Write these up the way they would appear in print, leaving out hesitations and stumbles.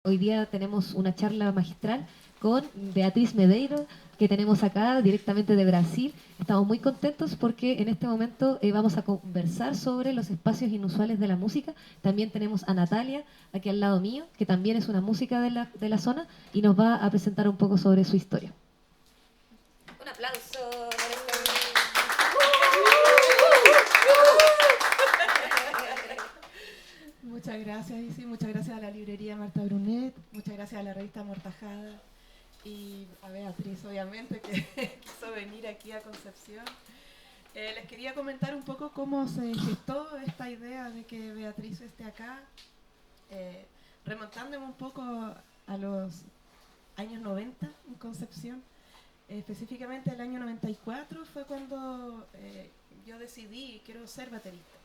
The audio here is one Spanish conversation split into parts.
Hoy día tenemos una charla magistral con Beatriz Medeiro, que tenemos acá directamente de Brasil. Estamos muy contentos porque en este momento vamos a conversar sobre los espacios inusuales de la música. También tenemos a Natalia, aquí al lado mío, que también es una música de la zona y nos va a presentar un poco sobre su historia. Un aplauso por este. Muchas gracias, Isi. Muchas gracias a la librería Marta Brunet. Muchas gracias a la revista Mortajada. Y a Beatriz, obviamente, que quiso venir aquí a Concepción. Les quería comentar un poco cómo se gestó esta idea de que Beatriz esté acá. Remontándome un poco a los años 90 en Concepción. Específicamente el año 94 fue cuando yo decidí, quiero ser baterista.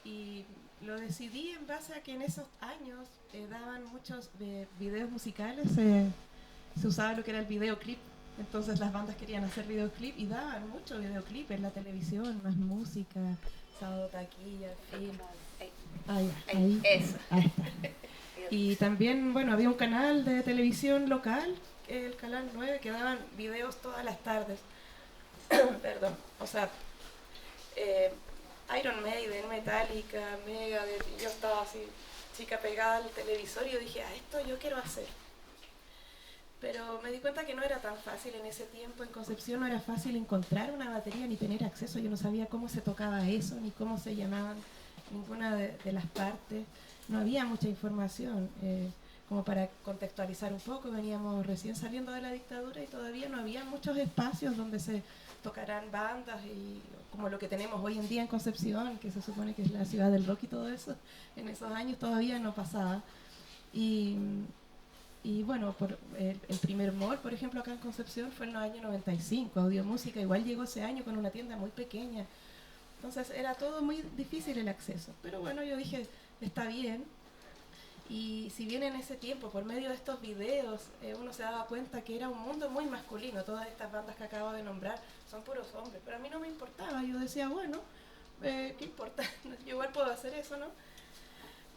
Y lo decidí en base a que en esos años daban muchos videos musicales, se usaba lo que era el videoclip, entonces las bandas querían hacer videoclip y daban mucho videoclip en la televisión, más música, Sábado Taquilla, film. Ahí está. Y también, bueno, había un canal de televisión local, el canal 9, que daban videos todas las tardes. Perdón, o sea, Iron Maiden, Metallica, Megadeth, y yo estaba así, chica pegada al televisor y yo dije, esto yo quiero hacer. Pero me di cuenta que no era tan fácil en ese tiempo, en Concepción no era fácil encontrar una batería ni tener acceso, yo no sabía cómo se tocaba eso, ni cómo se llamaban ninguna de las partes, no había mucha información. Como para contextualizar un poco, veníamos recién saliendo de la dictadura y todavía no había muchos espacios donde se tocarán bandas y como lo que tenemos hoy en día en Concepción, que se supone que es la ciudad del rock y todo eso, en esos años todavía no pasaba. Y bueno, el primer mall, por ejemplo, acá en Concepción fue en los años 95, Audio Música igual llegó ese año con una tienda muy pequeña, entonces era todo muy difícil el acceso, pero bueno, yo dije, está bien. Y si bien en ese tiempo, por medio de estos videos, uno se daba cuenta que era un mundo muy masculino, todas estas bandas que acabo de nombrar son puros hombres, pero a mí no me importaba, yo decía, bueno, ¿qué importa? Yo igual puedo hacer eso, ¿no?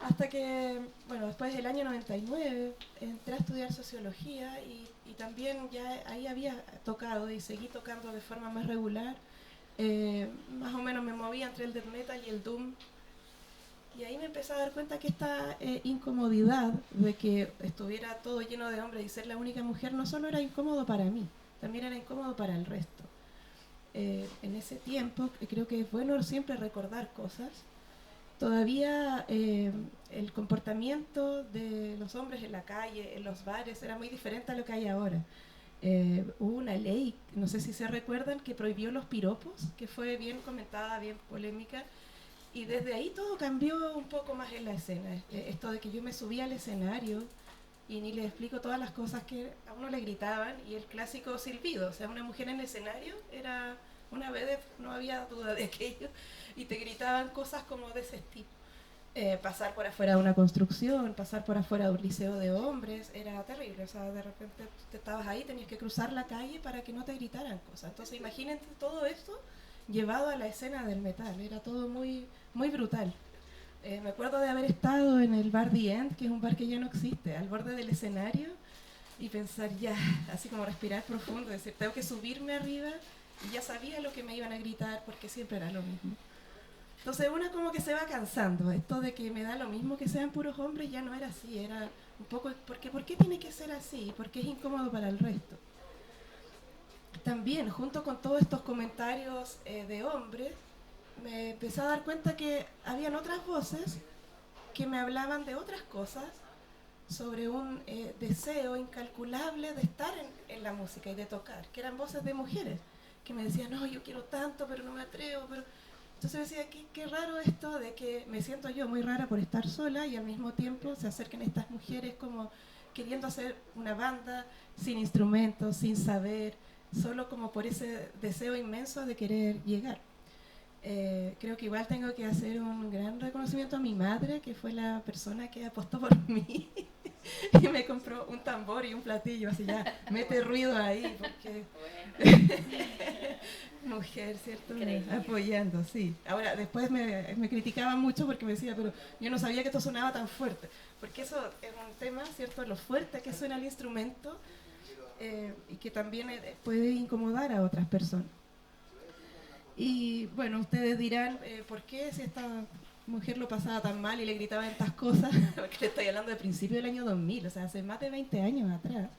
Hasta que, bueno, después del año 99 entré a estudiar sociología y también ya ahí había tocado y seguí tocando de forma más regular, más o menos me movía entre el death metal y el doom. Y ahí me empecé a dar cuenta que esta incomodidad de que estuviera todo lleno de hombres y ser la única mujer no solo era incómodo para mí, también era incómodo para el resto. En ese tiempo creo que es bueno siempre recordar cosas. Todavía el comportamiento de los hombres en la calle, en los bares, era muy diferente a lo que hay ahora. Hubo una ley, no sé si se recuerdan, que prohibió los piropos, que fue bien comentada, bien polémica. Y desde ahí todo cambió un poco más en la escena. Esto de que yo me subía al escenario y ni le explico todas las cosas que a uno le gritaban y el clásico silbido. O sea, una mujer en el escenario era una vedette, no había duda de aquello. Y te gritaban cosas como de ese tipo. Pasar por afuera de una construcción, pasar por afuera de un liceo de hombres, era terrible. O sea, de repente te estabas ahí, tenías que cruzar la calle para que no te gritaran cosas. Entonces imagínate todo esto llevado a la escena del metal, era todo muy, muy brutal. Me acuerdo de haber estado en el bar The End, que es un bar que ya no existe, al borde del escenario y pensar ya, así como respirar profundo, decir, tengo que subirme arriba y ya sabía lo que me iban a gritar porque siempre era lo mismo. Entonces uno como que se va cansando, esto de que me da lo mismo que sean puros hombres ya no era así, era un poco, porque ¿por qué tiene que ser así? Porque es incómodo para el resto. También, junto con todos estos comentarios de hombres, me empecé a dar cuenta que habían otras voces que me hablaban de otras cosas, sobre un deseo incalculable de estar en la música y de tocar, que eran voces de mujeres, que me decían, no, yo quiero tanto, pero no me atrevo. Entonces decía, qué raro esto de que me siento yo muy rara por estar sola y al mismo tiempo se acerquen estas mujeres como queriendo hacer una banda sin instrumentos, sin saber, solo como por ese deseo inmenso de querer llegar. Creo que igual tengo que hacer un gran reconocimiento a mi madre, que fue la persona que apostó por mí y me compró un tambor y un platillo, así ya, mete ruido ahí, porque mujer, ¿cierto? Increíble. Apoyando, sí. Ahora, después me criticaban mucho porque me decía, pero yo no sabía que esto sonaba tan fuerte. Porque eso es un tema, ¿cierto? Lo fuerte que suena el instrumento y que también puede incomodar a otras personas. Y bueno, ustedes dirán, ¿por qué si esta mujer lo pasaba tan mal y le gritaban estas cosas? Porque le estoy hablando de principio del año 2000, o sea, hace más de 20 años atrás.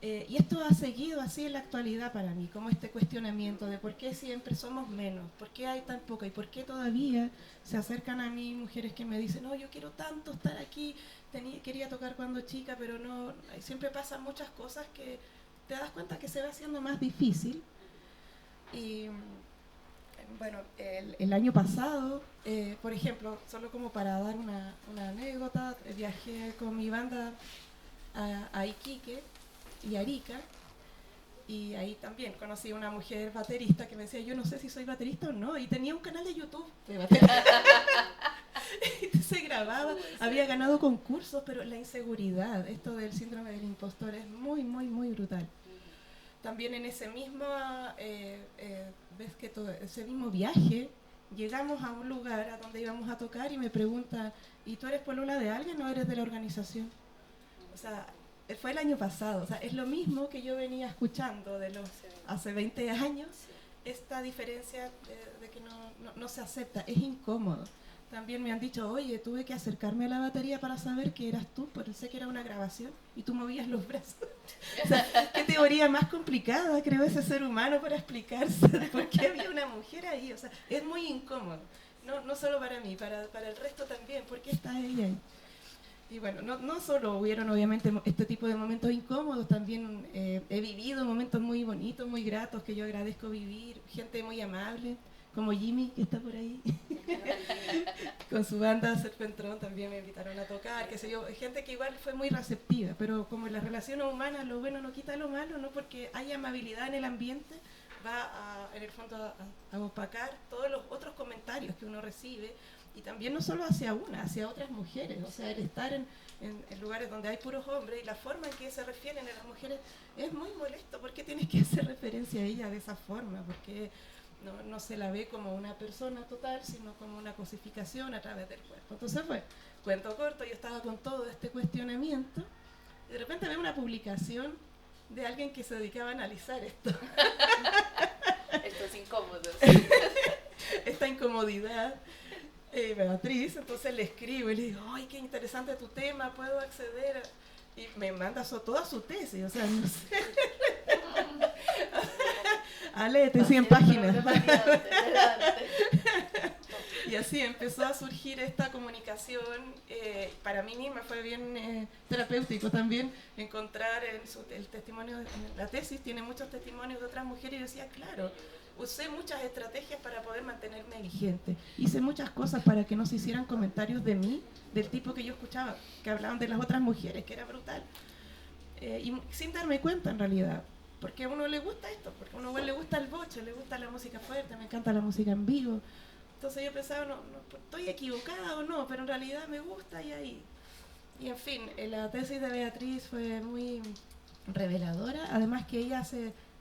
Y esto ha seguido así en la actualidad para mí, como este cuestionamiento de por qué siempre somos menos, por qué hay tan poca y por qué todavía se acercan a mí mujeres que me dicen, no, yo quiero tanto estar aquí, quería tocar cuando chica, pero no, siempre pasan muchas cosas que te das cuenta que se va haciendo más difícil. Y bueno, el año pasado, por ejemplo, solo como para dar una anécdota, viajé con mi banda a Iquique y Arica, y ahí también conocí a una mujer baterista que me decía, yo no sé si soy baterista o no, y tenía un canal de YouTube de batería. Y se grababa, había ganado concursos, pero la inseguridad, esto del síndrome del impostor es muy, muy, muy brutal. También en ese mismo, ese mismo viaje, llegamos a un lugar a donde íbamos a tocar y me pregunta, ¿y tú eres polola de alguien o eres de la organización? O sea, fue el año pasado, o sea, es lo mismo que yo venía escuchando de los hace 20 años, esta diferencia de que no se acepta, es incómodo. También me han dicho, oye, tuve que acercarme a la batería para saber que eras tú, pensé que era una grabación y tú movías los brazos. O sea, qué teoría más complicada creó ese ser humano para explicarse de por qué había una mujer ahí. O sea, es muy incómodo, no solo para mí, para el resto también, ¿por qué está ella ahí? Y bueno, no solo hubieron obviamente este tipo de momentos incómodos, también he vivido momentos muy bonitos, muy gratos, que yo agradezco vivir, gente muy amable, como Jimmy, que está por ahí, con su banda Serpentrón también me invitaron a tocar, qué sé yo, gente que igual fue muy receptiva, pero como en las relaciones humanas lo bueno no quita lo malo, no porque hay amabilidad en el ambiente, en el fondo a opacar todos los otros comentarios que uno recibe, y también no solo hacia una, hacia otras mujeres, o sea, el estar en lugares donde hay puros hombres y la forma en que se refieren a las mujeres es muy molesto. ¿Por qué tienes que hacer referencia a ella de esa forma? Porque no se la ve como una persona total, sino como una cosificación a través del cuerpo. Entonces fue, cuento corto, yo estaba con todo este cuestionamiento y de repente veo una publicación de alguien que se dedicaba a analizar esto. Estos incómodos. Esta incomodidad. Beatriz, entonces le escribo y le digo, ay, qué interesante tu tema, puedo acceder, y me manda toda su tesis, o sea, no sé. Léete 100 páginas. Y así empezó a surgir esta comunicación. Para mí misma fue bien terapéutico también encontrar el testimonio, la tesis tiene muchos testimonios de otras mujeres, y yo decía, claro, usé muchas estrategias para poder mantenerme vigente. Hice muchas cosas para que no se hicieran comentarios de mí, del tipo que yo escuchaba, que hablaban de las otras mujeres, que era brutal. Y sin darme cuenta, en realidad, porque a uno le gusta esto, porque a uno le gusta el boche, le gusta la música fuerte, me encanta la música en vivo. Entonces yo pensaba, no, estoy equivocada o no, pero en realidad me gusta y ahí. Y en fin, la tesis de Beatriz fue muy reveladora, además que ella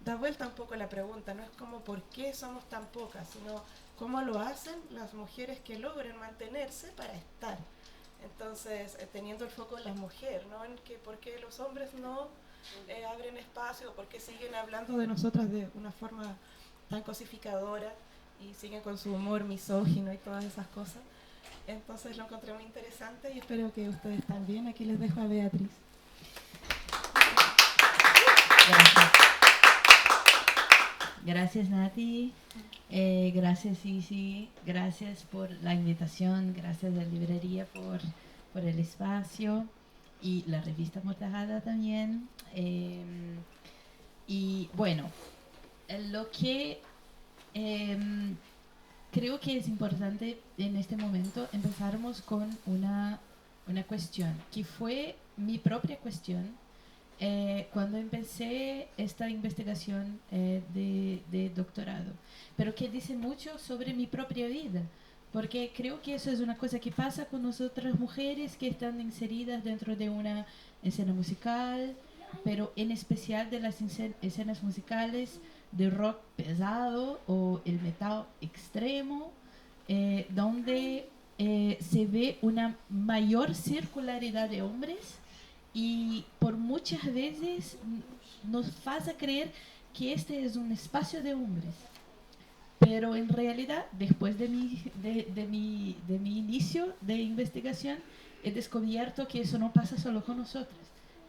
da vuelta un poco la pregunta, no es como por qué somos tan pocas, sino cómo lo hacen las mujeres que logran mantenerse para estar. Entonces, teniendo el foco en la mujer, ¿no? En que por qué los hombres no abren espacio, por qué siguen hablando de nosotras de una forma tan cosificadora y siguen con su humor misógino y todas esas cosas. Entonces lo encontré muy interesante y espero que ustedes también. Aquí les dejo a Beatriz. Gracias. Gracias, Nati. Gracias, Isi. Gracias por la invitación. Gracias a la librería por el espacio y la revista Mortajada también. Y bueno, lo que creo que es importante en este momento empezarmos con una cuestión que fue mi propia cuestión cuando empecé esta investigación de doctorado, pero que dice mucho sobre mi propia vida, porque creo que eso es una cosa que pasa con nosotras mujeres que están inseridas dentro de una escena musical, pero en especial de las escenas musicales de rock pesado o el metal extremo, donde se ve una mayor circularidad de hombres y por muchas veces nos hace creer que este es un espacio de hombres. Pero en realidad, después de mi inicio de investigación, he descubierto que eso no pasa solo con nosotros.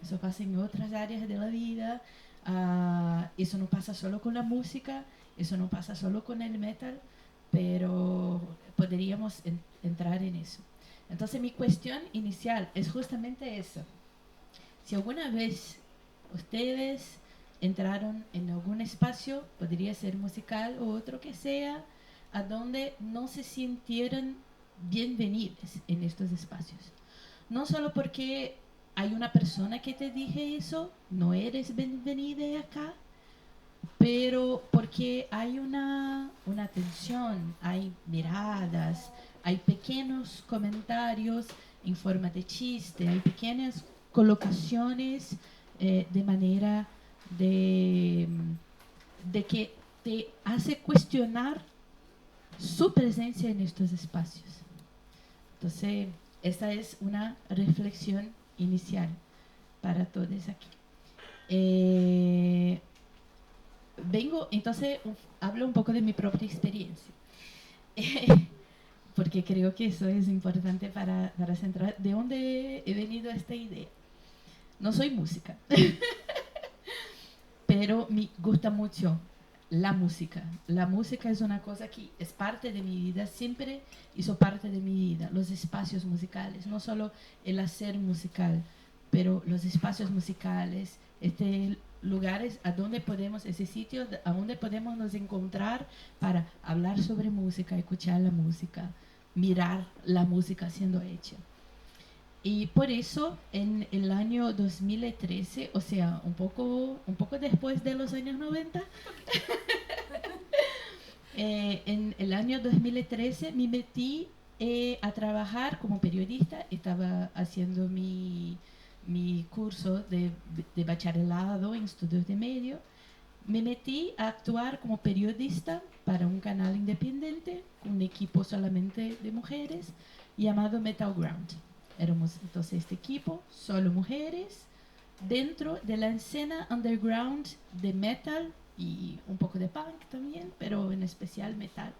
Eso pasa en otras áreas de la vida. Eso no pasa solo con la música. Eso no pasa solo con el metal. Pero podríamos entrar en eso. Entonces mi cuestión inicial es justamente esa. Si alguna vez ustedes entraron en algún espacio, podría ser musical o otro que sea, a donde no se sintieran bienvenidos en estos espacios. No solo porque hay una persona que te dije eso, no eres bienvenida acá, pero porque hay una tensión, hay miradas, hay pequeños comentarios en forma de chiste, hay pequeñas colocaciones de manera de que te hace cuestionar su presencia en estos espacios. Entonces, esta es una reflexión inicial para todos aquí. Hablo un poco de mi propia experiencia, porque creo que eso es importante para centrar de dónde he venido esta idea. No soy música, pero me gusta mucho la música. La música es una cosa que es parte de mi vida, siempre hizo parte de mi vida. Los espacios musicales, no solo el hacer musical, pero los espacios musicales, lugares a donde podemos, ese sitio a donde podemos nos encontrar para hablar sobre música, escuchar la música, mirar la música siendo hecha. Y por eso en el año 2013, o sea, un poco después de los años 90, en el año 2013 me metí a trabajar como periodista. Estaba haciendo mi curso de bacharelado en estudios de medio. Me metí a actuar como periodista para un canal independiente, con un equipo solamente de mujeres, llamado Metal Ground. Éramos entonces este equipo, solo mujeres, dentro de la escena underground de metal y un poco de punk también, pero en especial metal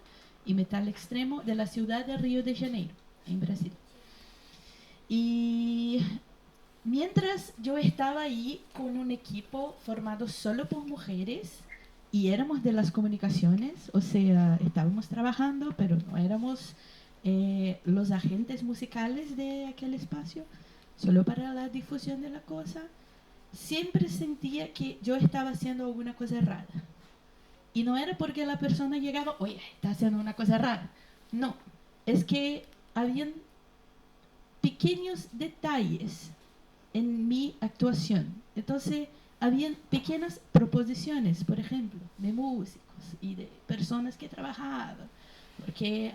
y metal extremo de la ciudad de Río de Janeiro, en Brasil. Y mientras yo estaba ahí con un equipo formado solo por mujeres y éramos de las comunicaciones, o sea, estábamos trabajando, pero no éramos los agentes musicales de aquel espacio, solo para la difusión de la cosa, siempre sentía que yo estaba haciendo alguna cosa rara. Y no era porque la persona llegaba, oye, está haciendo una cosa rara. No, es que habían pequeños detalles en mi actuación. Entonces, habían pequeñas proposiciones, por ejemplo, de músicos y de personas que trabajaban. Porque,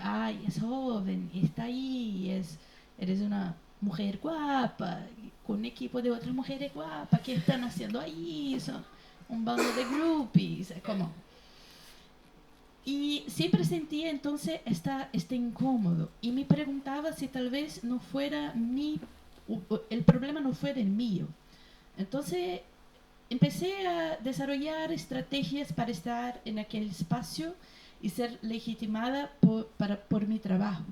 es joven, está ahí, eres una mujer guapa, con un equipo de otras mujeres guapas, ¿qué están haciendo ahí? Son un bando de groupies, como. Y siempre sentía entonces este incómodo y me preguntaba si tal vez no fuera el problema no fuera el mío. Entonces empecé a desarrollar estrategias para estar en aquel espacio y ser legitimada por mi trabajo.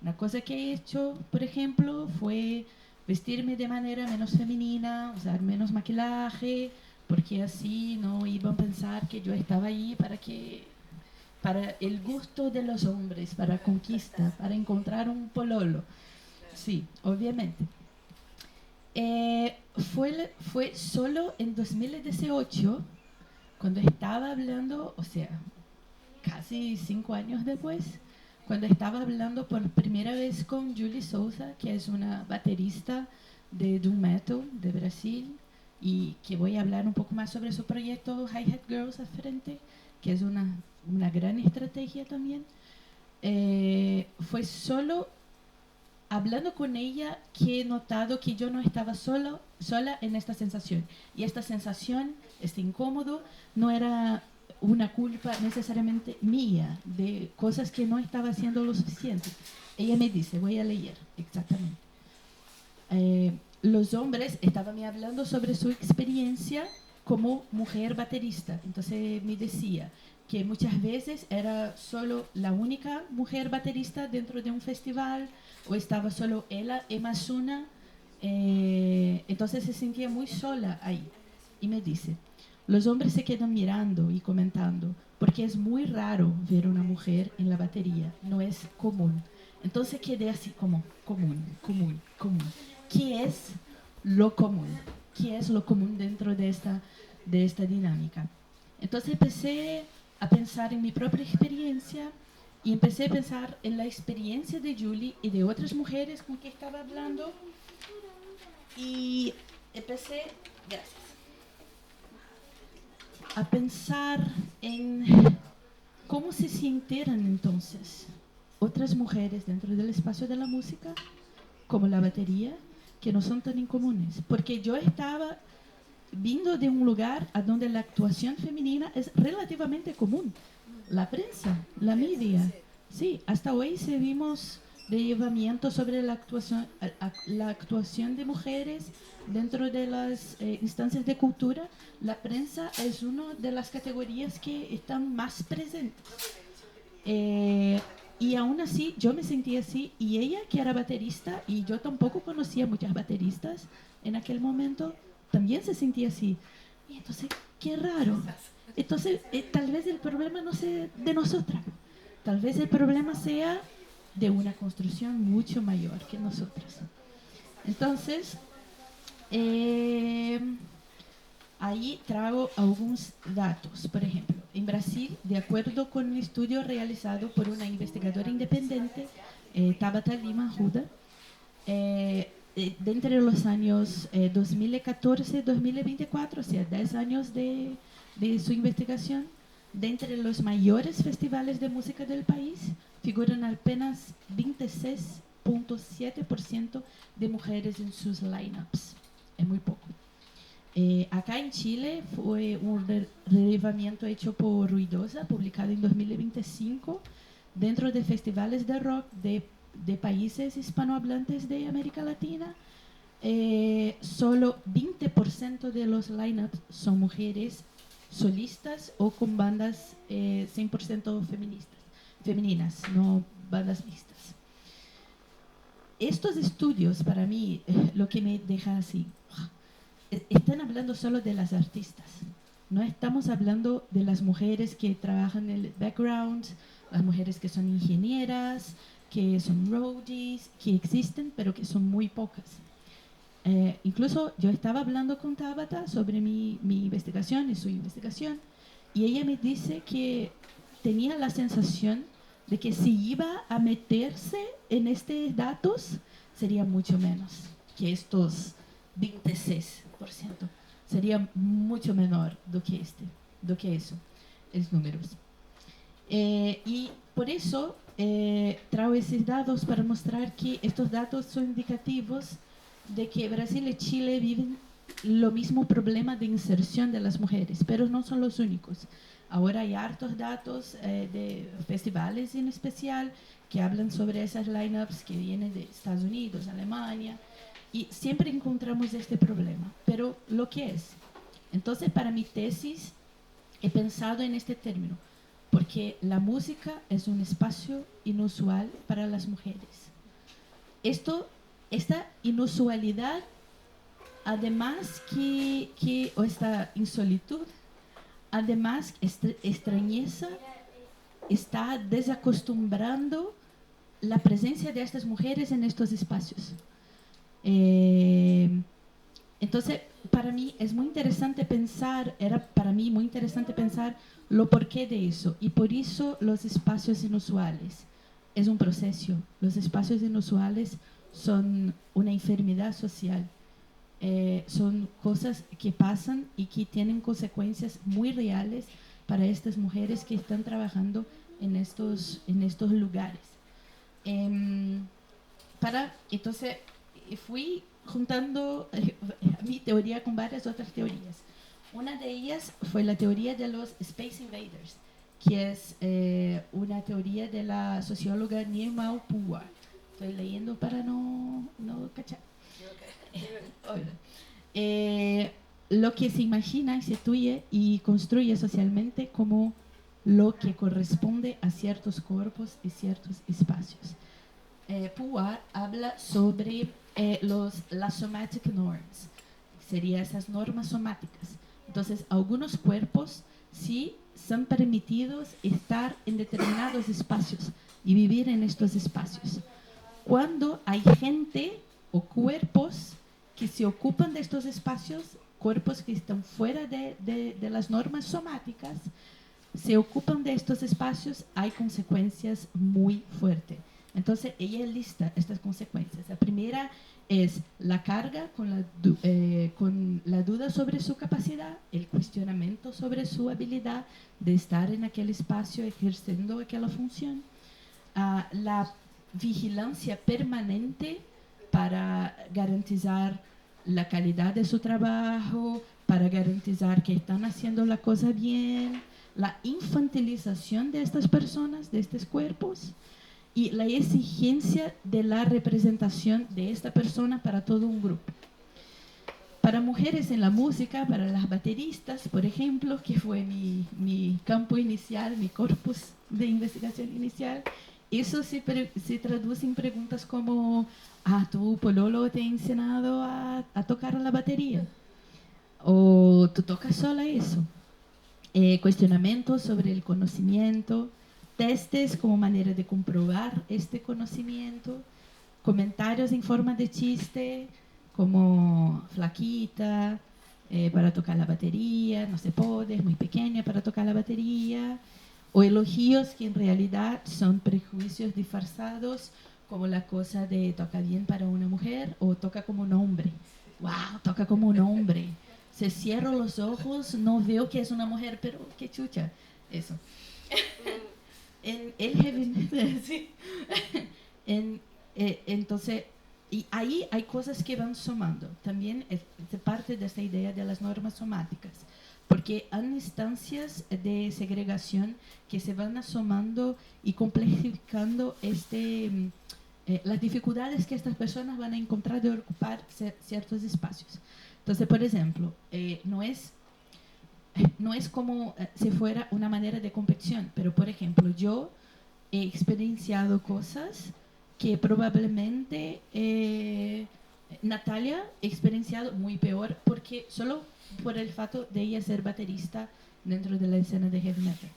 Una cosa que he hecho, por ejemplo, fue vestirme de manera menos femenina, usar menos maquillaje, porque así no iban a pensar que yo estaba ahí para el gusto de los hombres, para conquista, para encontrar un pololo. Sí, obviamente. Fue solo en 2018, cuando estaba hablando, o sea, casi 5 años después, cuando estaba hablando por primera vez con Julie Souza, que es una baterista de doom metal de Brasil, y que voy a hablar un poco más sobre su proyecto Hi-Hat Girls al frente, que es una gran estrategia también. Fue solo hablando con ella que he notado que yo no estaba sola en esta sensación. Y esta sensación, este incómodo, no era una culpa necesariamente mía, de cosas que no estaba haciendo lo suficiente. Ella me dice, voy a leer exactamente. Los hombres estaban me hablando sobre su experiencia como mujer baterista. Entonces me decía que muchas veces era solo la única mujer baterista dentro de un festival, o estaba solo ella, Emma Suna. Entonces se sentía muy sola ahí. Y me dice, los hombres se quedan mirando y comentando, porque es muy raro ver una mujer en la batería, no es común. Entonces quedé así como, común. ¿Qué es lo común? ¿Qué es lo común dentro de esta dinámica? Entonces empecé a pensar en mi propia experiencia y empecé a pensar en la experiencia de Julie y de otras mujeres con que estaba hablando, y empecé, gracias, a pensar en cómo se sintieran entonces otras mujeres dentro del espacio de la música, como la batería, que no son tan incomunes. Porque yo estaba vindo de un lugar a donde la actuación femenina es relativamente común. La prensa, la media. Sí, hasta hoy se vimos de llevamiento sobre la actuación de mujeres dentro de las instancias de cultura. La prensa es una de las categorías que están más presentes. Y aún así, yo me sentía así, y ella, que era baterista, y yo tampoco conocía muchas bateristas en aquel momento, también se sentía así. Y entonces, qué raro. Entonces, tal vez el problema no sea de nosotras, tal vez el problema sea de una construcción mucho mayor que nosotras. Entonces, ahí traigo algunos datos. Por ejemplo, en Brasil, de acuerdo con un estudio realizado por una investigadora independiente, Tabata Lima Arruda, de entre los años 2014 y 2024, o sea, 10 años de su investigación, de entre los mayores festivales de música del país, figuran apenas 26,7% de mujeres en sus lineups. Es muy poco. Acá en Chile fue un relevamiento hecho por Ruidosa, publicado en 2025, dentro de festivales de rock de países hispanohablantes de América Latina. Solo 20% de los lineups son mujeres solistas o con bandas 100% femeninas, no bandas mixtas. Estos estudios, para mí, lo que me deja así, están hablando solo de las artistas. No estamos hablando de las mujeres que trabajan en el background, las mujeres que son ingenieras, que son roadies, que existen, pero que son muy pocas. Incluso yo estaba hablando con Tabata sobre mi investigación y su investigación, y ella me dice que tenía la sensación de que si iba a meterse en estos datos, sería mucho menos que estos 26%. Sería mucho menor do que eso, los números. Y por eso traigo esos datos para mostrar que estos datos son indicativos de que Brasil y Chile viven lo mismo problema de inserción de las mujeres, pero no son los únicos. Ahora hay hartos datos de festivales en especial que hablan sobre esas lineups que vienen de Estados Unidos, Alemania, y siempre encontramos este problema. Pero lo que es. Entonces, para mi tesis he pensado en este término, porque la música es un espacio inusual para las mujeres. Esta inusualidad, además o esta insolitud, además extrañeza, está desacostumbrando la presencia de estas mujeres en estos espacios. Entonces, para mí es muy interesante pensar, era para mí muy interesante pensar lo porqué de eso, y por eso los espacios inusuales es un proceso. Los espacios inusuales son una enfermedad social. Son cosas que pasan y que tienen consecuencias muy reales para estas mujeres que están trabajando en estos lugares. Entonces, fui juntando mi teoría con varias otras teorías. Una de ellas fue la teoría de los Space Invaders, que es una teoría de la socióloga Nirmal Puwar. Estoy leyendo para no cachar. Lo que se imagina, se intuye y construye socialmente como lo que corresponde a ciertos cuerpos y ciertos espacios. Puwar habla sobre las somatic norms, serían esas normas somáticas. Entonces, algunos cuerpos sí son permitidos estar en determinados espacios y vivir en estos espacios. Cuando hay gente o cuerpos que se ocupan de estos espacios, cuerpos que están fuera de las normas somáticas, se ocupan de estos espacios, hay consecuencias muy fuertes. Entonces, ella lista estas consecuencias. La primera es la carga con la duda sobre su capacidad, el cuestionamiento sobre su habilidad de estar en aquel espacio ejerciendo aquella función, la vigilancia permanente para garantizar la calidad de su trabajo, para garantizar que están haciendo la cosa bien, la infantilización de estas personas, de estos cuerpos, y la exigencia de la representación de esta persona para todo un grupo. Para mujeres en la música, para las bateristas, por ejemplo, que fue mi campo inicial, mi corpus de investigación inicial, eso se traduce en preguntas como, ¿tu pololo te ha enseñado a tocar la batería? ¿O tú tocas sola eso? Cuestionamientos sobre el conocimiento, testes como manera de comprobar este conocimiento, comentarios en forma de chiste, como flaquita, para tocar la batería, no se puede, es muy pequeña para tocar la batería, o elogios que en realidad son prejuicios disfrazados, como la cosa de toca bien para una mujer o toca como un hombre. ¡Wow! Toca como un hombre. Se cierro los ojos, no veo que es una mujer, pero qué chucha. Eso. En el heavy metal, sí. Entonces, y ahí hay cosas que van sumando. También es parte de esta idea de las normas somáticas, porque hay instancias de segregación que se van asomando y complejificando las dificultades que estas personas van a encontrar de ocupar ciertos espacios. Entonces, por ejemplo, no es como si fuera una manera de competición, pero por ejemplo, yo he experienciado cosas que probablemente Natalia ha experienciado muy peor, porque solo por el fato de ella ser baterista dentro de la escena de heavy metal.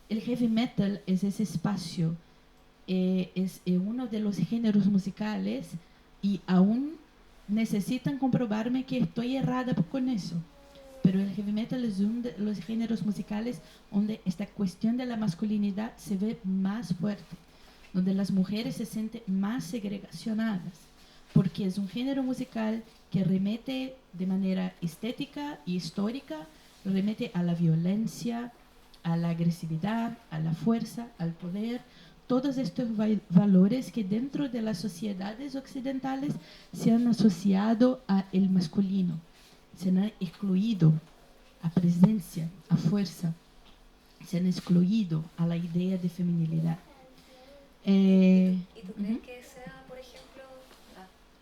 El heavy metal es ese espacio, es uno de los géneros musicales y aún necesitan comprobarme que estoy errada con eso. Pero el heavy metal es uno de los géneros musicales donde esta cuestión de la masculinidad se ve más fuerte, donde las mujeres se sienten más segregacionadas, porque es un género musical que remete de manera estética y histórica, remete a la violencia, a la agresividad, a la fuerza, al poder, todos estos valores que dentro de las sociedades occidentales se han asociado al masculino, se han excluido a presencia, a fuerza, se han excluido a la idea de feminilidad. ¿Y tú crees que sea, por ejemplo,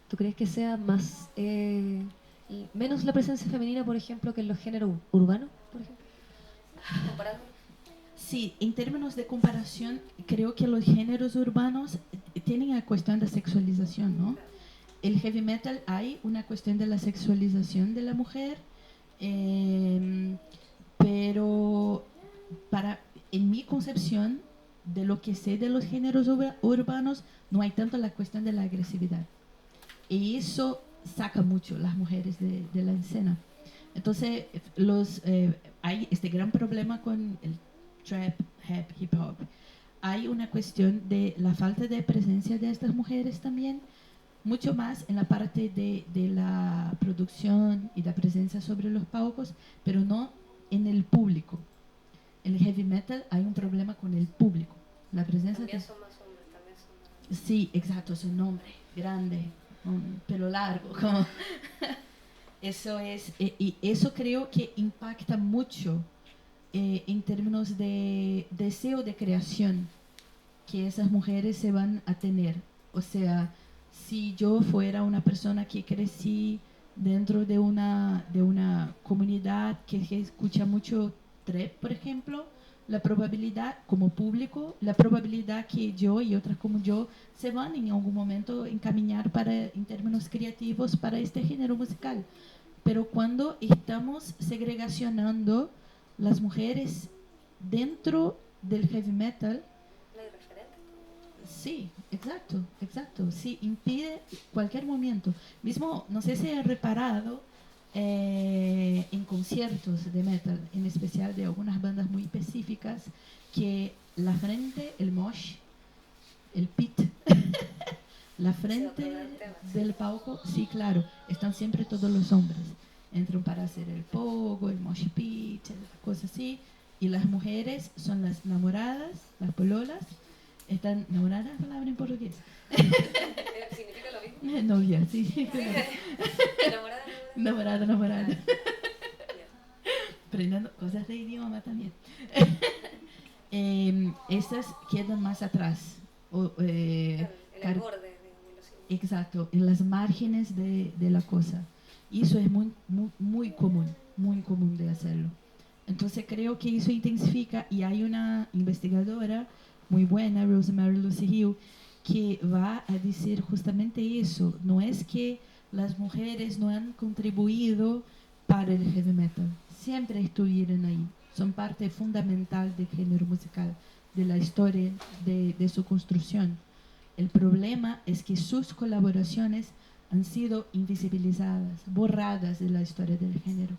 tú crees que sea más menos la presencia femenina, por ejemplo, que en los géneros urbanos, por ejemplo? Comparando. Sí, en términos de comparación, creo que los géneros urbanos tienen la cuestión de sexualización, ¿no? El heavy metal hay una cuestión de la sexualización de la mujer, pero en mi concepción de lo que sé de los géneros urbanos, no hay tanto la cuestión de la agresividad. Y eso saca mucho las mujeres de la escena. Entonces, hay este gran problema con el trap, hip hop. Hay una cuestión de la falta de presencia de estas mujeres también, mucho más en la parte de la producción y la presencia sobre los palcos, pero no en el público. En el heavy metal hay un problema con el público. La presencia también son más hombres, también son más... Sí, exacto, es un hombre grande, un pelo largo, como... Eso es, y eso creo que impacta mucho en términos de deseo de creación que esas mujeres se van a tener. O sea, si yo fuera una persona que crecí dentro de una comunidad que escucha mucho trap, por ejemplo, la probabilidad como público, la probabilidad que yo y otras como yo se van en algún momento encaminar para, en términos creativos para este género musical. Pero cuando estamos segregacionando las mujeres dentro del heavy metal, No hay referente. sí, exacto, exacto. Sí, impide cualquier momento. Mismo, no sé si he reparado en conciertos de metal, en especial de algunas bandas muy específicas, que la frente, el mosh, el pit, la Sí, otro frente gran tema, sí. del palco, sí, claro, están siempre todos los hombres. Entran para hacer el pogo, el mosh pit, cosas así. Y las mujeres son las enamoradas, las pololas. Están enamoradas, palabra en portugués. ¿Significa lo mismo? Novia, sí. Enamorada, Enamorada, enamorada. Ya. Aprendiendo cosas de idioma también. Estas quedan más atrás. O, Claro, en el car- borde de los signos. Exacto, en las márgenes de la cosa. Y eso es muy común de hacerlo. Entonces creo que eso intensifica y hay una investigadora muy buena, Rosemary Lucy Hill, que va a decir justamente eso. No es que las mujeres no han contribuido para el heavy metal, siempre estuvieron ahí, son parte fundamental del género musical, de la historia de su construcción. El problema es que sus colaboraciones han sido invisibilizadas, borradas de la historia del género.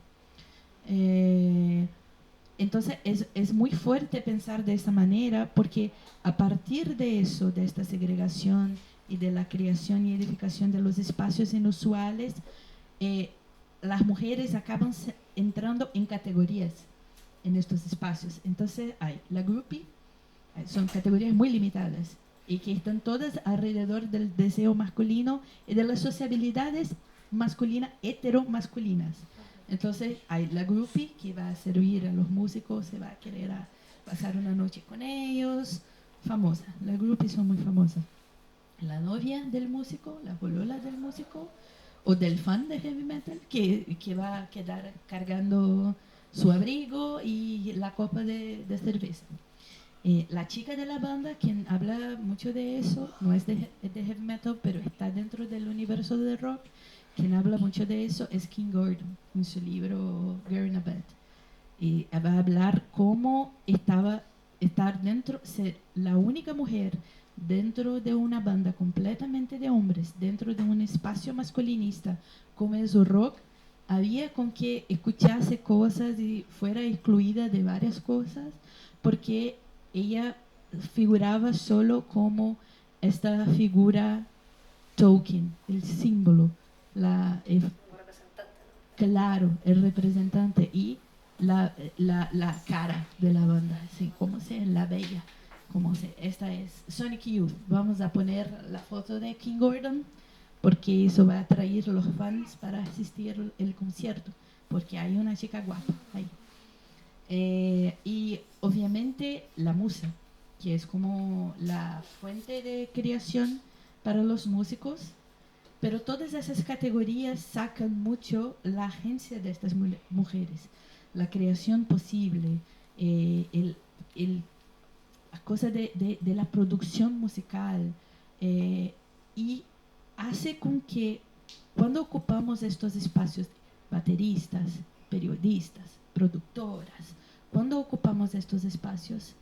Entonces es muy fuerte pensar de esa manera porque a partir de eso, de esta segregación y de la creación y edificación de los espacios inusuales, las mujeres acaban entrando en categorías en estos espacios. Entonces hay la groupie, son categorías muy limitadas y que están todas alrededor del deseo masculino y de las sociabilidades masculinas, heteromasculinas. Entonces hay la groupie que va a servir a los músicos, se va a querer pasar una noche con ellos, famosa. Las groupies son muy famosas. La novia del músico, la polola del músico o del fan de heavy metal que va a quedar cargando su abrigo y la copa de cerveza. La chica de la banda, quien habla mucho de eso, no es de heavy metal, pero está dentro del universo de rock, quien habla mucho de eso es King Gordon, en su libro Girl in a Band. Y va a hablar cómo estar dentro, ser la única mujer dentro de una banda completamente de hombres, dentro de un espacio masculinista como es el rock, había con que escuchase cosas y fuera excluida de varias cosas, porque ella figuraba solo como esta figura token, el símbolo, Como representante, ¿no? claro, el representante y la cara de la banda, así como se la bella, como se, esta es Sonic Youth. Vamos a poner la foto de King Gordon porque eso va a atraer a los fans para asistir el concierto, porque hay una chica guapa ahí. Y obviamente la musa, que es como la fuente de creación para los músicos, pero todas esas categorías sacan mucho la agencia de estas mujeres, la creación posible, la cosa de la producción musical, y hace con que cuando ocupamos estos espacios, bateristas, periodistas, productoras, cuando ocupamos estos espacios,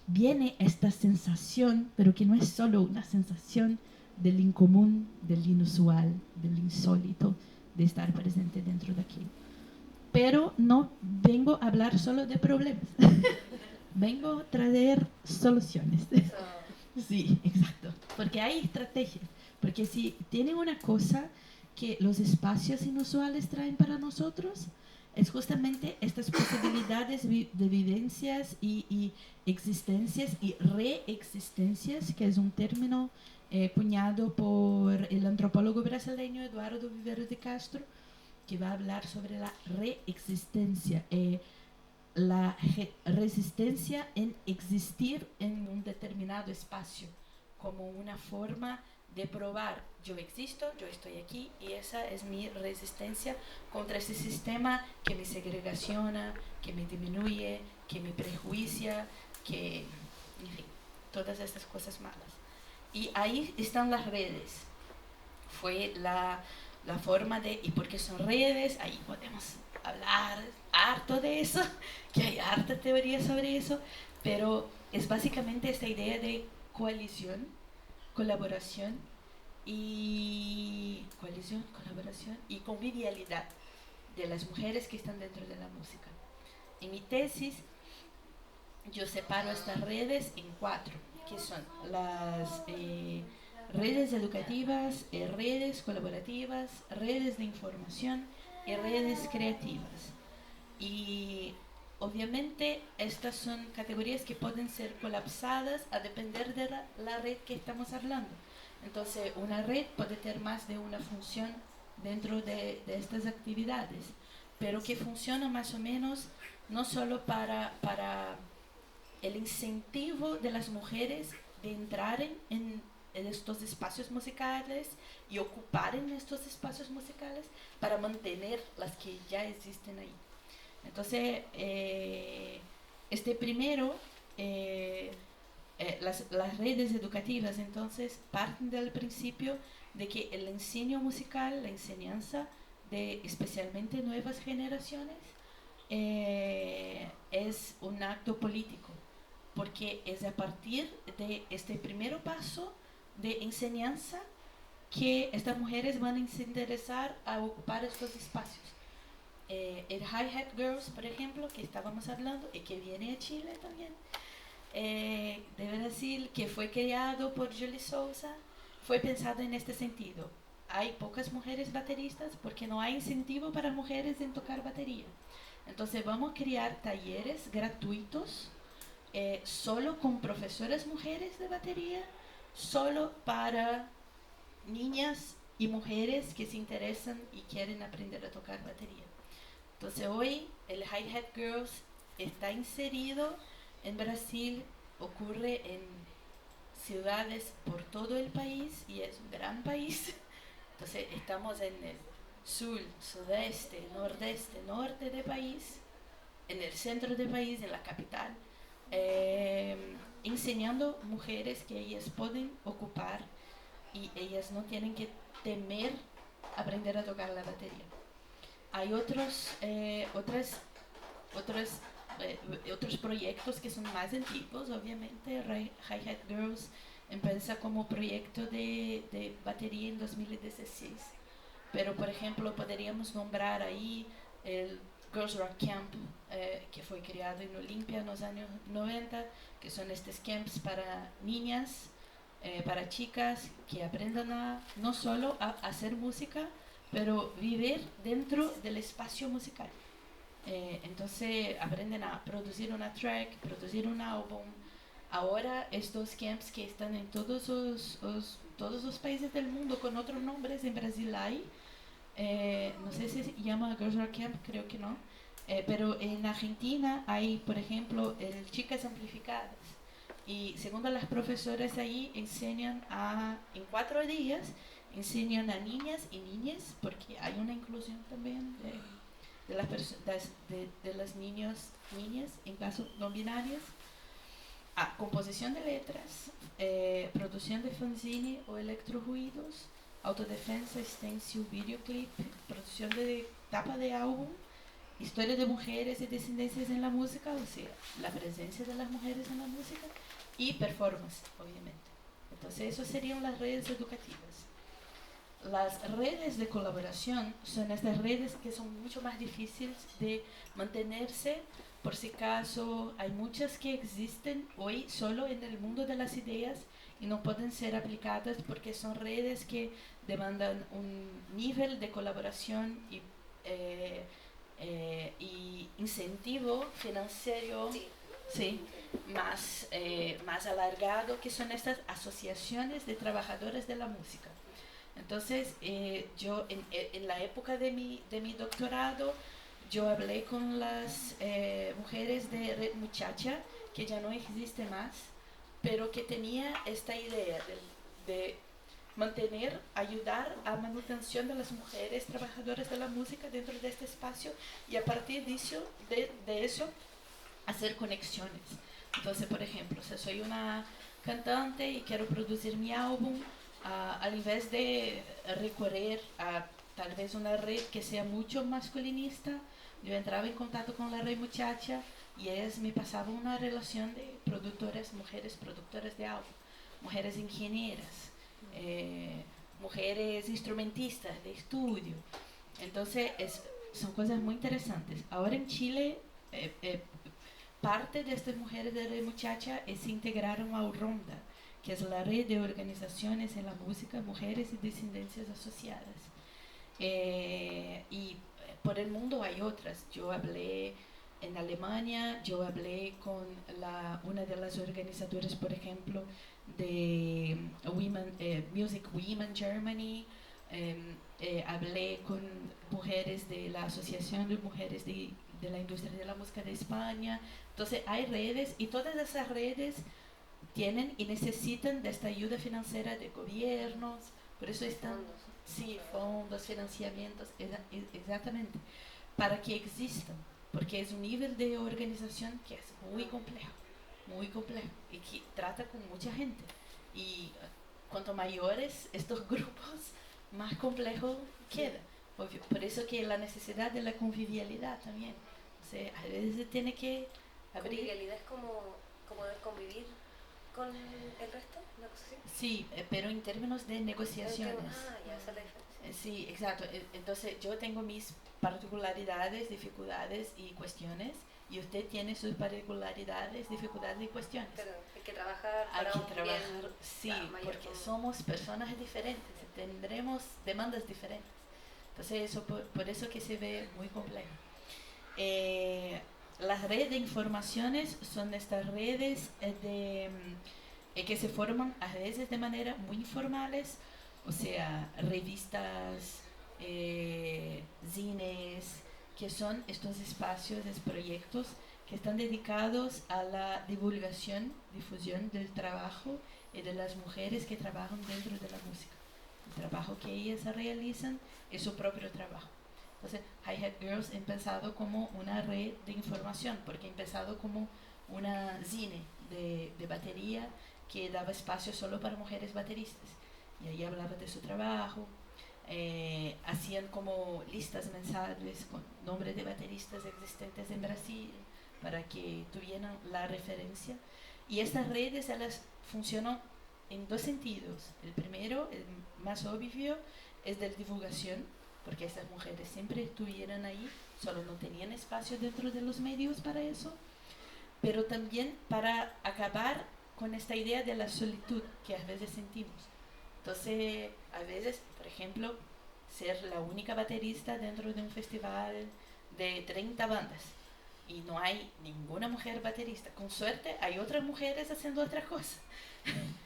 viene esta sensación, pero que no es solo una sensación del incomún, del inusual, del insólito, de estar presente dentro de aquí. Pero no vengo a hablar solo de problemas, vengo a traer soluciones. Eso, Sí, exacto, porque hay estrategias, porque si tienen una cosa que los espacios inusuales traen para nosotros, es justamente estas posibilidades de vivencias y existencias y reexistencias, que es un término cuñado por el antropólogo brasileño Eduardo Viveiros de Castro, que va a hablar sobre la reexistencia, resistencia en existir en un determinado espacio, como una forma de probar, yo existo, yo estoy aquí, y esa es mi resistencia contra ese sistema que me segregaciona, que me disminuye, que me prejuicia, que, en fin, todas estas cosas malas. Y ahí están las redes. Fue la forma de, ¿y por qué son redes? Ahí podemos hablar harto de eso, que hay harta teoría sobre eso, pero es básicamente esta idea de coalición, colaboración y convivialidad de las mujeres que están dentro de la música. En mi tesis yo separo estas redes en 4, que son las redes educativas, redes colaborativas, redes de información y redes creativas. Y obviamente estas son categorías que pueden ser colapsadas a depender de la red que estamos hablando. Entonces una red puede tener más de una función dentro de estas actividades, pero que funciona más o menos no solo para el incentivo de las mujeres de entrar en estos espacios musicales y ocupar en estos espacios musicales para mantener las que ya existen ahí. Entonces, este primero, las redes educativas entonces parten del principio de que el enseño musical, la enseñanza de especialmente nuevas generaciones, es un acto político, porque es a partir de este primer paso de enseñanza que estas mujeres van a se interesar a ocupar estos espacios. El Hi-Hat Girls, por ejemplo, que estábamos hablando y que viene de Chile también, de Brasil, que fue creado por Julie Souza, fue pensado en este sentido. Hay pocas mujeres bateristas porque no hay incentivo para mujeres en tocar batería. Entonces vamos a crear talleres gratuitos, solo con profesoras mujeres de batería, solo para niñas y mujeres que se interesan y quieren aprender a tocar batería. Entonces hoy el Hi-Hat Girls está inserido en Brasil, ocurre en ciudades por todo el país y es un gran país. Entonces estamos en el sur, sudeste, nordeste, norte del país, en el centro del país, en la capital, enseñando mujeres que ellas pueden ocupar y ellas no tienen que temer aprender a tocar la batería. Hay otros proyectos que son más antiguos, obviamente. Hi-Hat Girls empieza como proyecto de batería en 2016, pero por ejemplo podríamos nombrar ahí el Girls Rock Camp, que fue creado en Olimpia en los años 90, que son estos camps para niñas, para chicas que aprendan no solo a hacer música, pero vivir dentro del espacio musical. Entonces aprenden a producir una track, producir un álbum. Ahora estos camps que están en todos los países del mundo con otros nombres, en Brasil hay, no sé si se llama Girls Rock Camp, creo que no, pero en Argentina hay, por ejemplo, el Chicas Amplificadas. Y según las profesoras ahí enseñan en 4 días, enseñan a niñas y niñas, porque hay una inclusión también de las niñas en caso no binarias, a composición de letras, producción de fanzine o electroruidos, autodefensa, stencil, videoclip, producción de tapa de álbum, historia de mujeres y descendencias en la música, o sea, la presencia de las mujeres en la música, y performance, obviamente. Entonces, esas serían las redes educativas. Las redes de colaboración son estas redes que son mucho más difíciles de mantenerse. Por si acaso, hay muchas que existen hoy solo en el mundo de las ideas y no pueden ser aplicadas porque son redes que demandan un nivel de colaboración y incentivo financiero, sí, más alargado, que son estas asociaciones de trabajadores de la música. Entonces, yo en la época de mi doctorado, yo hablé con las mujeres de Red Muchacha, que ya no existe más, pero que tenía esta idea de mantener, ayudar a manutención de las mujeres trabajadoras de la música dentro de este espacio y a partir de eso hacer conexiones. Entonces, por ejemplo, si soy una cantante y quiero producir mi álbum, al invés de recorrer a tal vez una red que sea mucho masculinista, yo entraba en contacto con la red muchacha y ellas me pasaban una relación de productoras, mujeres productoras de álbum, mujeres ingenieras, mujeres instrumentistas de estudio. Entonces, son cosas muy interesantes. Ahora en Chile, parte de estas mujeres de Red Muchacha se integraron a Ronda, que es la red de organizaciones en la música, mujeres y disidencias asociadas. Y por el mundo hay otras. Yo hablé en Alemania, yo hablé con una de las organizadoras, por ejemplo, de Music Women Germany, hablé con mujeres de la Asociación de Mujeres de la Industria de la Música de España. Entonces hay redes y todas esas redes tienen y necesitan de esta ayuda financiera de gobiernos, por eso están, sí, fondos, financiamientos, exactamente, para que existan, porque es un nivel de organización que es muy complejo y que trata con mucha gente y cuanto mayores estos grupos, más complejo queda, obvio. Por eso que la necesidad de la convivialidad también, o sea, a veces se tiene que abrir. ¿Convivialidad es como de convivir con el resto? ¿Una cosa así? Sí, pero en términos de negociaciones. Ya, esa es la diferencia. Sí, exacto. Entonces yo tengo mis particularidades, dificultades y cuestiones y usted tiene sus particularidades, dificultades y cuestiones. Pero hay que trabajar Hay para que un trabajar, bien, sí, porque somos personas diferentes, tendremos demandas diferentes. Entonces eso por eso que se ve muy complejo. Las redes de informaciones son estas redes que se forman a veces de manera muy informales, o sea, revistas, zines, que son estos espacios, estos proyectos que están dedicados a la difusión del trabajo y de las mujeres que trabajan dentro de la música. El trabajo que ellas realizan es su propio trabajo. Entonces, Hi-Hat Girls ha empezado como una red de información, porque ha empezado como una zine de batería que daba espacio solo para mujeres bateristas. Y ahí hablaba de su trabajo, hacían como listas mensajes con nombres de bateristas existentes en Brasil para que tuvieran la referencia. Y estas redes elas funcionan en dos sentidos. El primero, el más obvio, es de divulgación, porque estas mujeres siempre estuvieron ahí, solo no tenían espacio dentro de los medios para eso, pero también para acabar con esta idea de la solitud que a veces sentimos. Entonces, a veces, por ejemplo, ser la única baterista dentro de un festival de 30 bandas y no hay ninguna mujer baterista. Con suerte hay otras mujeres haciendo otras cosas,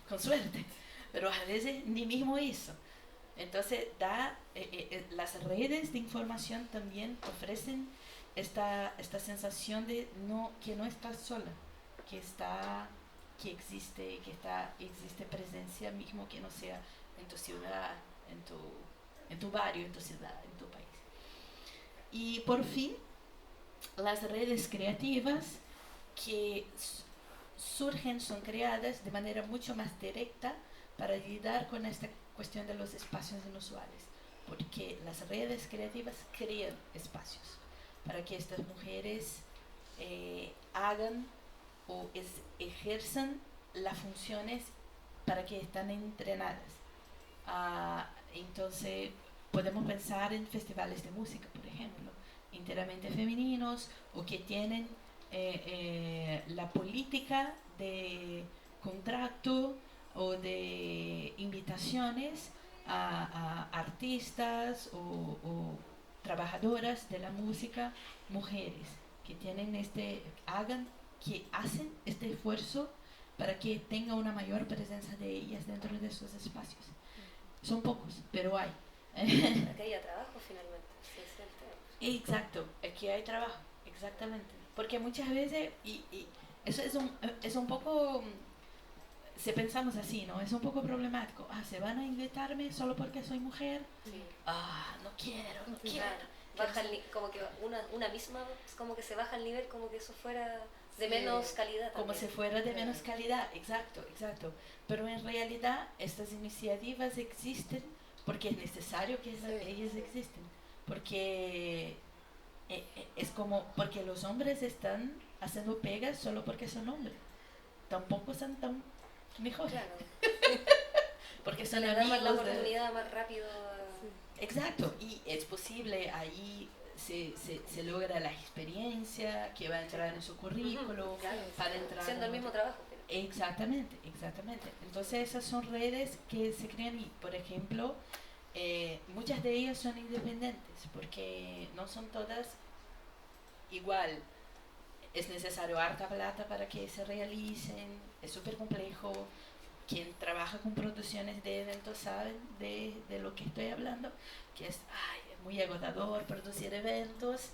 con suerte, pero a veces ni mismo eso. Entonces, las redes de información también ofrecen esta sensación de que no estás sola, que existe presencia mismo que no sea en tu ciudad, en tu barrio, en tu ciudad, en tu país. Y por fin, las redes creativas que son creadas de manera mucho más directa para lidiar con esta cuestión de los espacios inusuales, porque las redes creativas crean espacios para que estas mujeres hagan o ejerzan las funciones para que están entrenadas. Entonces podemos pensar en festivales de música, por ejemplo, enteramente femeninos o que tienen la política de contrato o de invitaciones a artistas o trabajadoras de la música, mujeres que hacen este esfuerzo para que tenga una mayor presencia de ellas dentro de sus espacios. Son pocos, pero hay. Para que haya trabajo finalmente, sí, es el tema. Exacto, aquí hay trabajo, exactamente. Porque muchas veces, y eso es un poco, si pensamos así, ¿no? Es un poco problemático. Se van a invitarme solo porque soy mujer. Sí. No quiero, no quiero. Claro. Baja como que una misma, como que se baja el nivel, como que eso fuera de menos calidad. Como también. si fuera de menos calidad, exacto, exacto. Pero en realidad estas iniciativas existen porque es necesario que ellas existen. Porque es como, porque los hombres están haciendo pegas solo porque son hombres. Tampoco son tan mejores. Claro. Porque Se son le da más la amigos oportunidad más rápido. Exacto, y es posible, ahí se logra la experiencia que va a entrar en su currículo, Claro, para entrar haciendo el mismo trabajo. Exactamente, exactamente. Entonces esas son redes que se crean y, por ejemplo, muchas de ellas son independientes porque no son todas igual. Es necesario harta plata para que se realicen, es súper complejo. Quien trabaja con producciones de eventos sabe de lo que estoy hablando, que es muy agotador producir eventos.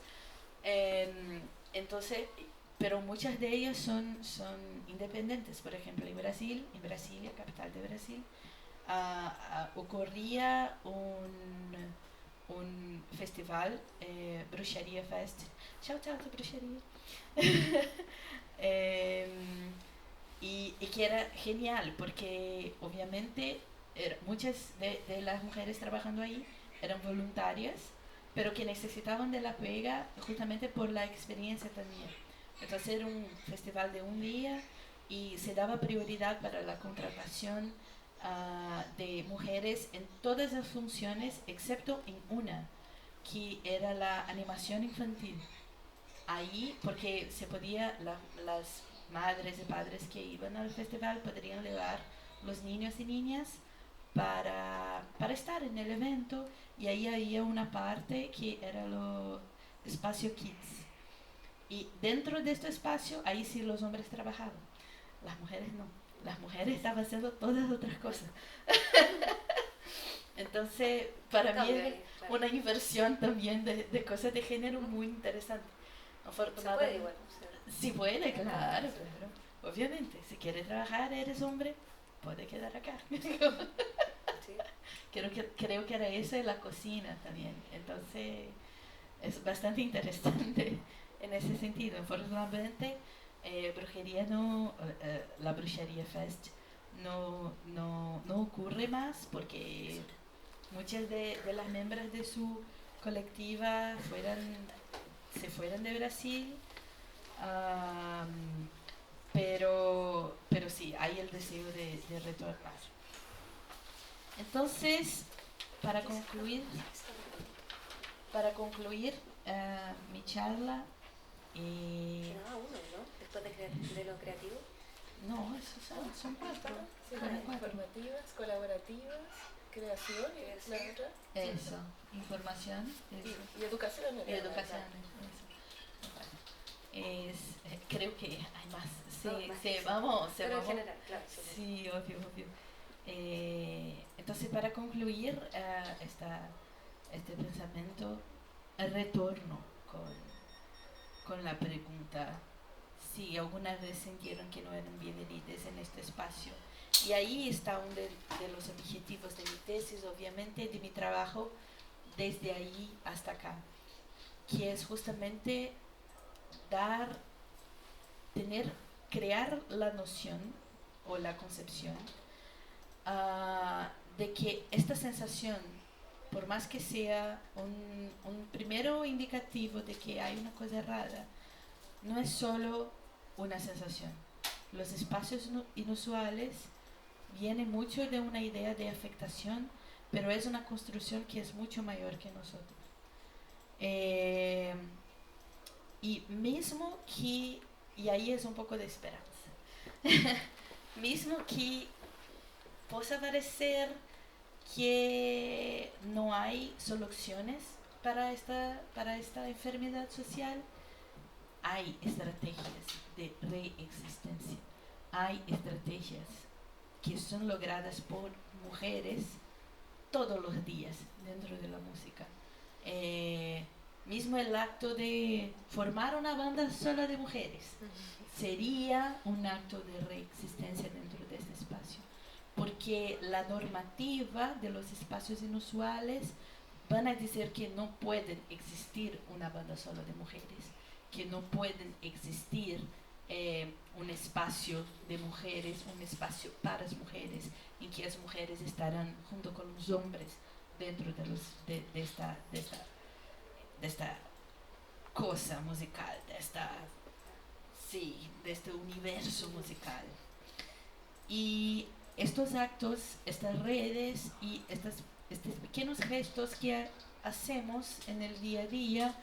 Entonces, pero muchas de ellas son independientes. Por ejemplo, en Brasilia, capital de Brasil, ocurría un festival, Bruxaria Fest. Shout out a Bruxaria. Y que era genial porque obviamente muchas de las mujeres trabajando ahí eran voluntarias, pero que necesitaban de la pega justamente por la experiencia también. Entonces era un festival de un día y se daba prioridad para la contratación de mujeres en todas las funciones excepto en una, que era la animación infantil. Ahí, porque se podía, las madres y padres que iban al festival podrían llevar los niños y niñas para estar en el evento, y ahí había una parte que era lo espacio kids, y dentro de este espacio ahí sí los hombres trabajaban, las mujeres no, las mujeres estaban haciendo todas otras cosas. Entonces para mí es una inversión también de cosas de género muy interesante. Se puede igual. Sí puede, claro. Obviamente, si quiere trabajar, eres hombre, puede quedar acá. Sí. Creo que era eso en la cocina también. Entonces, es bastante interesante en ese sentido. Afortunadamente, la Bruxaria Fest no ocurre más porque muchas de las miembros de su colectiva se fueron de Brasil. Pero sí, hay el deseo de retornar. Entonces, para concluir mi charla, Quedaba uno, ¿no? Después de lo creativo. no, esos son cuatro. Sí, informativas, colaborativas, creación y la otra. Eso, información. Eso. Y educación. Y educación. Creo que hay más. Vamos. Pero en general, claro. Sí, obvio. Entonces, para concluir este pensamiento, retorno con la pregunta si alguna vez sintieron que no eran bienvenidas en este espacio. Y ahí está uno de los objetivos de mi tesis, obviamente, de mi trabajo desde ahí hasta acá, que es justamente crear la noción o la concepción de que esta sensación, por más que sea un primero indicativo de que hay una cosa errada, no es solo una sensación. Los espacios inusuales vienen mucho de una idea de afectación, pero es una construcción que es mucho mayor que nosotros. Y mismo que, y ahí es un poco de esperanza, mismo que pueda parecer que no hay soluciones para esta enfermedad social, hay estrategias de reexistencia, hay estrategias que son logradas por mujeres todos los días dentro de la música. Mismo el acto de formar una banda solo de mujeres sería un acto de reexistencia dentro de este espacio, porque la normativa de los espacios inusuales van a decir que no pueden existir una banda solo de mujeres, que no pueden existir un espacio de mujeres, un espacio para las mujeres, en que las mujeres estarán junto con los hombres dentro de esta cosa musical, de este universo musical. Y estos actos, estas redes y estos pequeños gestos que hacemos en el día a día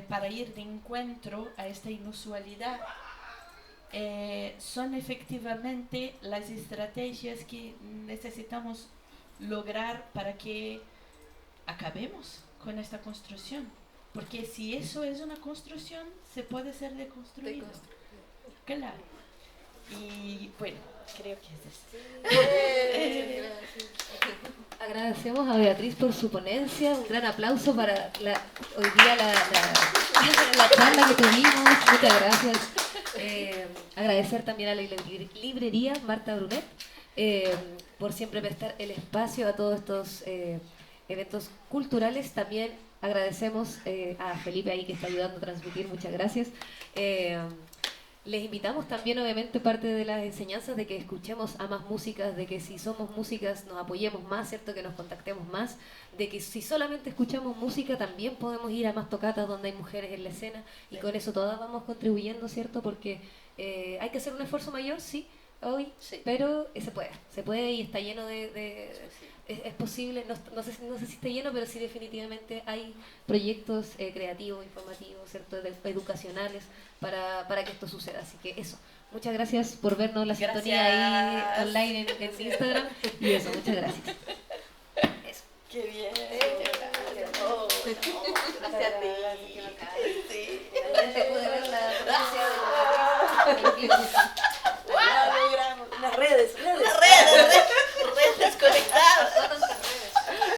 para ir de encuentro a esta inusualidad son efectivamente las estrategias que necesitamos lograr para que acabemos con esta construcción. Porque si eso es una construcción, se puede ser deconstruido. Claro. Y bueno, creo que es eso. Agradecemos a Beatriz por su ponencia. Un gran aplauso para hoy día la charla que tuvimos. Muchas gracias. Agradecer también a la librería Marta Brunet por siempre prestar el espacio a todos estos eventos culturales. También agradecemos a Felipe ahí que está ayudando a transmitir. Muchas gracias. Les invitamos también, obviamente, parte de las enseñanzas de que escuchemos a más músicas, de que si somos músicas nos apoyemos más, ¿cierto? Que nos contactemos más, de que si solamente escuchamos música también podemos ir a más tocatas donde hay mujeres en la escena y con eso todas vamos contribuyendo, ¿cierto? Porque hay que hacer un esfuerzo mayor, sí, hoy, sí, pero se puede y está lleno es posible, no sé si está lleno, pero sí definitivamente hay proyectos creativos, informativos, ¿cierto? Educacionales para que esto suceda. Así que eso, muchas gracias por vernos la sintonía ahí online en Instagram. Y eso, muchas gracias. Eso. ¡Qué bien! Gracias a ti. Sí. Realmente pude ver la ponencia de la... ¡Wow! Logramos. Las redes.